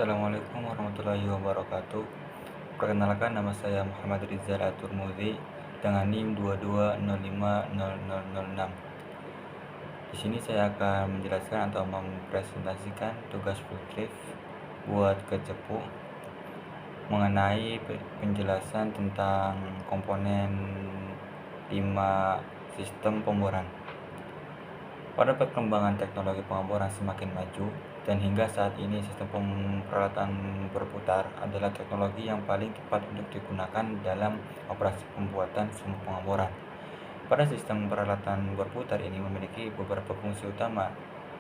Assalamualaikum warahmatullahi wabarakatuh. Perkenalkan, nama saya Muhammad Rizal Aturmuzi dengan NIM 22050006. Di sini saya akan menjelaskan atau mempresentasikan tugas Filtrif buat Kecepu mengenai penjelasan tentang komponen 5 sistem pemboran. Pada perkembangan teknologi pengeboran semakin maju, dan hingga saat ini sistem peralatan berputar adalah teknologi yang paling tepat untuk digunakan dalam operasi pembuatan sumur pengeboran. Pada sistem peralatan berputar ini memiliki beberapa fungsi utama,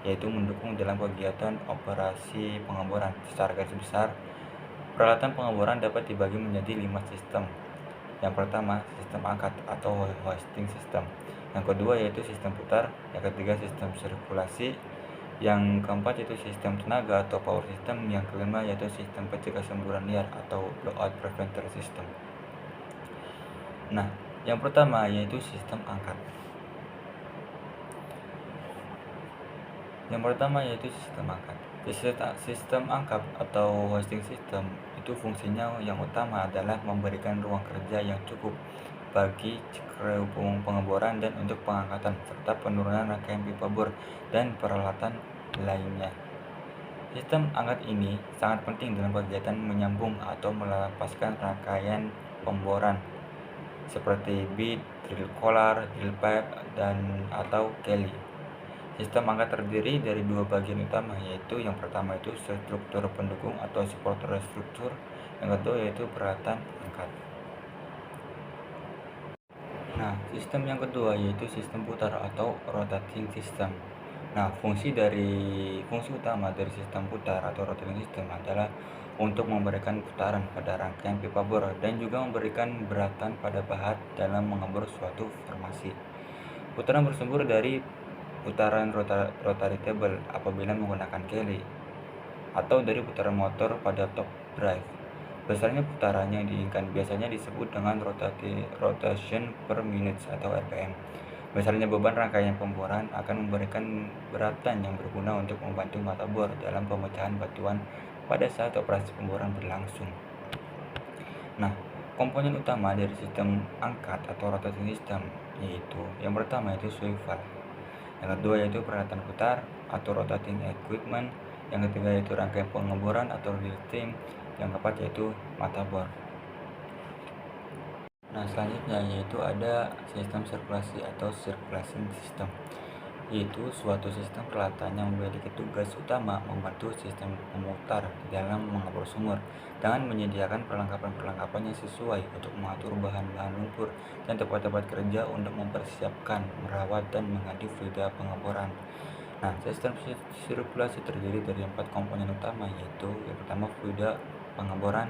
yaitu mendukung dalam kegiatan operasi pengeboran. Secara garis besar, peralatan pengeboran dapat dibagi menjadi 5 sistem. Yang pertama, sistem angkat atau hoisting system. Yang kedua yaitu sistem putar. Yang ketiga, sistem sirkulasi. Yang keempat yaitu sistem tenaga atau power system. Yang kelima yaitu sistem pencegah semburan liar atau blowout preventer system. Nah, yang pertama yaitu sistem angkat. Sistem angkat atau hoisting system itu fungsinya yang utama adalah memberikan ruang kerja yang cukup bagi kru pengeboran dan untuk pengangkatan serta penurunan rangkaian pipa bor dan peralatan lainnya. Sistem angkat ini sangat penting dalam kegiatan menyambung atau melepaskan rangkaian pemboran seperti bit, drill collar, drill pipe, dan atau keli. Sistem angkat terdiri dari dua bagian utama, yaitu yang pertama itu struktur pendukung atau supporter struktur, yang kedua yaitu peralatan angkat. Nah, sistem yang kedua yaitu sistem putar atau rotating system. Nah, fungsi utama dari sistem putar atau rotating system adalah untuk memberikan putaran pada rangkaian pipa bor dan juga memberikan beratan pada pahat dalam mengebor suatu formasi. Putaran bersumber dari putaran rotary table apabila menggunakan keli, atau dari putaran motor pada top drive. Besarnya putaran yang diinginkan biasanya disebut dengan rotation per minute atau RPM. Besarnya beban rangkaian pemboran akan memberikan beratan yang berguna untuk membantu mata bor dalam pemecahan batuan pada saat operasi pemboran berlangsung. Nah, komponen utama dari sistem angkat atau rotating system yaitu yang pertama yaitu swivel, yang kedua yaitu peralatan putar atau rotating equipment, yang ketiga yaitu rangkaian pengeboran atau reel steam, yang keempat yaitu mata bor. Nah, selanjutnya yaitu ada sistem sirkulasi atau circulation system, yaitu suatu sistem peralatan yang memiliki tugas utama membantu sistem memutar dalam mengebor sumur dengan menyediakan perlengkapan-perlengkapan yang sesuai untuk mengatur bahan-bahan lumpur dan tempat-tempat kerja untuk mempersiapkan, merawat, dan mengganti fluida pengeboran. Nah, sistem sirkulasi terdiri dari 4 komponen utama, yaitu yang pertama fluida pengeboran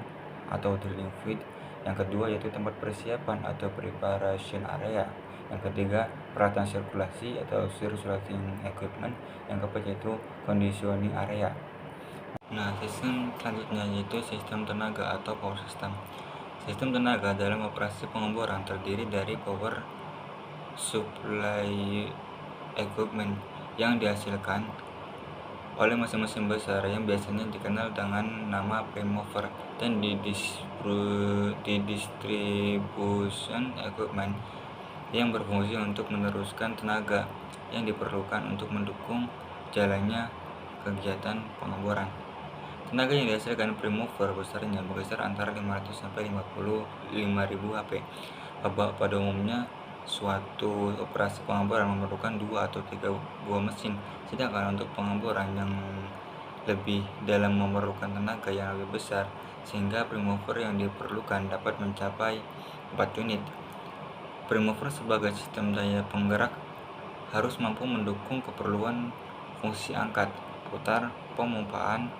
atau drilling fluid, yang kedua yaitu tempat persiapan atau preparation area, yang ketiga peralatan sirkulasi atau circulating equipment, yang keempat yaitu conditioning area. Nah, sistem selanjutnya yaitu sistem tenaga atau power system. Sistem tenaga dalam operasi pengeboran terdiri dari power supply equipment yang dihasilkan oleh mesin-mesin besar yang biasanya dikenal dengan nama prime mover, dan distribution equipment yang berfungsi untuk meneruskan tenaga yang diperlukan untuk mendukung jalannya kegiatan pengeboran. Tenaga yang dihasilkan prime mover besarnya berkisar antara 500 sampai 55.000 HP. Pada umumnya suatu operasi pengeboran memerlukan 2 atau 3 buah mesin, sedangkan untuk pengeboran yang lebih dalam memerlukan tenaga yang lebih besar, sehingga prime mover yang diperlukan dapat mencapai 4 unit. Prime mover sebagai sistem daya penggerak harus mampu mendukung keperluan fungsi angkat, putar, pemompaan,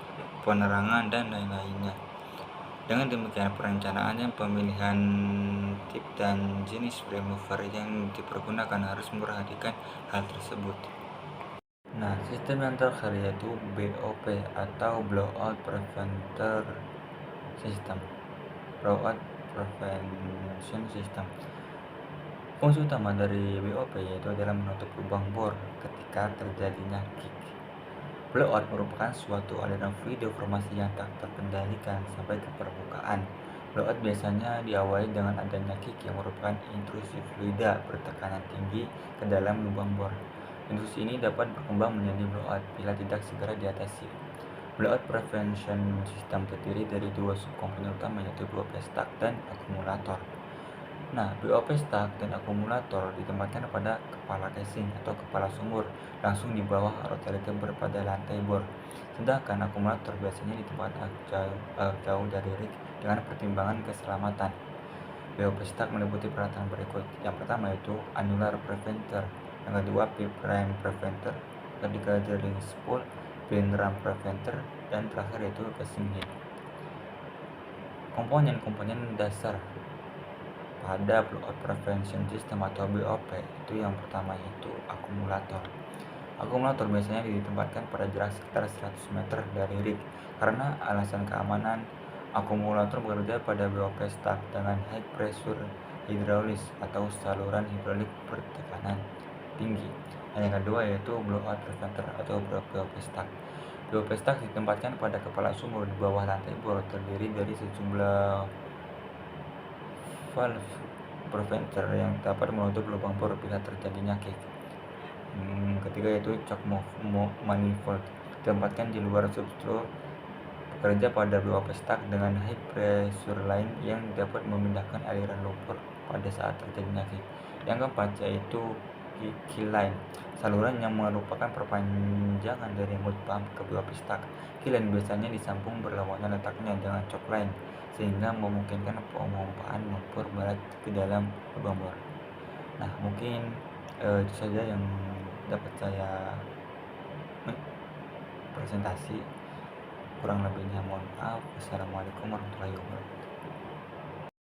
penerangan, dan lain-lainnya. Dengan demikian, perencanaan dan pemilihan tip dan jenis prime mover yang dipergunakan harus memperhatikan hal tersebut. Nah, sistem yang terakhir yaitu BOP atau blowout preventer system. Blowout prevention system. Fungsi utama dari BOP yaitu adalah menutup lubang bor ketika terjadinya kick. Blowout merupakan suatu aliran fluid deformasi yang tak terkendalikan sampai ke permukaan. Blowout biasanya diawali dengan adanya kick yang merupakan intrusi fluida bertekanan tinggi ke dalam lubang bor. Intrusi ini dapat berkembang menjadi blowout bila tidak segera diatasi. Blowout prevention system terdiri dari dua subkomponen utama, yaitu BOP stack dan akumulator. Nah, BOP stack dan akumulator ditempatkan pada kepala casing atau kepala sumur, langsung di bawah rotator pada lantai bor. Sedangkan akumulator biasanya ditempatkan jauh dari rig dengan pertimbangan keselamatan. BOP stack meliputi peralatan berikut. Yang pertama yaitu annular preventer, yang kedua P-prime preventer, ketiga ring spool, pin ram preventer, dan terakhir yaitu casing head. Komponen-komponen dasar pada blowout prevention system atau BOP itu yang pertama yaitu akumulator. Akumulator biasanya ditempatkan pada jarak sekitar 100 meter dari rig. Karena alasan keamanan, akumulator bekerja pada BOP stack dengan high pressure hydraulis atau saluran hidrolik bertekanan tinggi. Dan yang kedua yaitu blowout preventer atau BOP stack. BOP stack ditempatkan pada kepala sumur di bawah lantai bor, terdiri dari sejumlah valve preventer yang dapat menutup lubang bor bila terjadinya kick. Ketiga yaitu choke manifold, ditempatkan di luar substruktur, bekerja pada BOP stack dengan high pressure line yang dapat memindahkan aliran lumpur pada saat terjadinya kick. Yang keempat yaitu key line, saluran yang merupakan perpanjangan dari mood pump ke BOP stack. Key line biasanya disambung berlawanan letaknya dengan choke line, sehingga memungkinkan pemompaan lumpur berat ke dalam lubang bor. Nah, mungkin itu saja yang dapat saya presentasi. Kurang lebihnya mohon maaf. Wassalamualaikum warahmatullahi wabarakatuh.